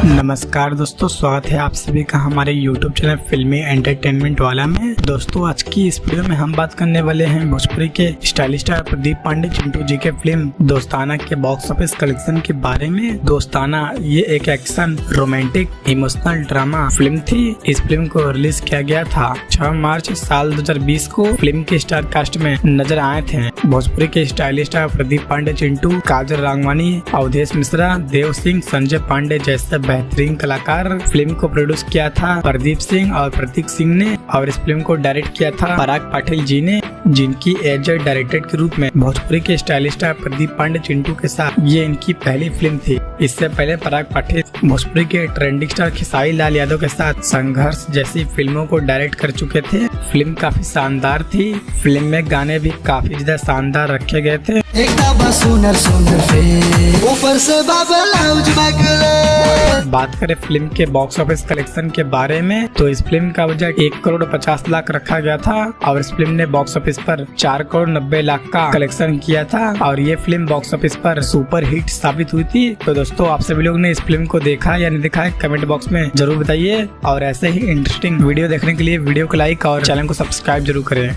नमस्कार दोस्तों, स्वागत है आप सभी का हमारे YouTube चैनल फिल्मी एंटरटेनमेंट वाला में। दोस्तों आज की इस वीडियो में हम बात करने वाले हैं भोजपुरी के स्टाइलिश स्टार प्रदीप पांडे चिंटू जी के फिल्म दोस्ताना के बॉक्स ऑफिस कलेक्शन के बारे में। दोस्ताना ये एक action romantic emotional drama film थी। इस फिल्म को रिलीज किया गया था 6 मार्च साल 2020 को। फिल्म के स्टार कास्ट में नजर आए थे भोजपुरी के स्टाइलिश स्टार प्रदीप पांडे चिंटू, काजल राघवानी, अवधेश मिश्रा, देव सिंह, संजय पांडे जैसे बेहतरीन कलाकार। फिल्म को प्रोड्यूस किया था प्रदीप सिंह और प्रतीक सिंह ने, और इस फिल्म को डायरेक्ट किया था पराग पाटिल जी ने, जिनकी एज डायरेक्टर के रूप में भोजपुरी के स्टाइलिश स्टार प्रदीप पांडे चिंटू के साथ ये इनकी पहली फिल्म थी। इससे पहले पराग पाटिल भोजपुरी के ट्रेंडिंग स्टार खेसारी लाल यादव के साथ संघर्ष जैसी फिल्मों को डायरेक्ट कर चुके थे। फिल्म काफी शानदार थी। फिल्म में गाने भी काफी ज्यादा शानदार रखे गए थे। बात करें फिल्म के बॉक्स ऑफिस कलेक्शन के बारे में तो इस फिल्म का बजट 1,50,00,000 रखा गया था और इस फिल्म ने बॉक्स ऑफिस पर 4,90,00,000 का कलेक्शन किया था और ये फिल्म बॉक्स ऑफिस पर सुपर हिट साबित हुई थी। तो दोस्तों आप सभी लोग ने इस फिल्म को देखा या नहीं देखा है कमेंट बॉक्स में जरूर बताइए, और ऐसे ही इंटरेस्टिंग वीडियो देखने के लिए वीडियो को लाइक और चैनल को सब्सक्राइब जरूर करें।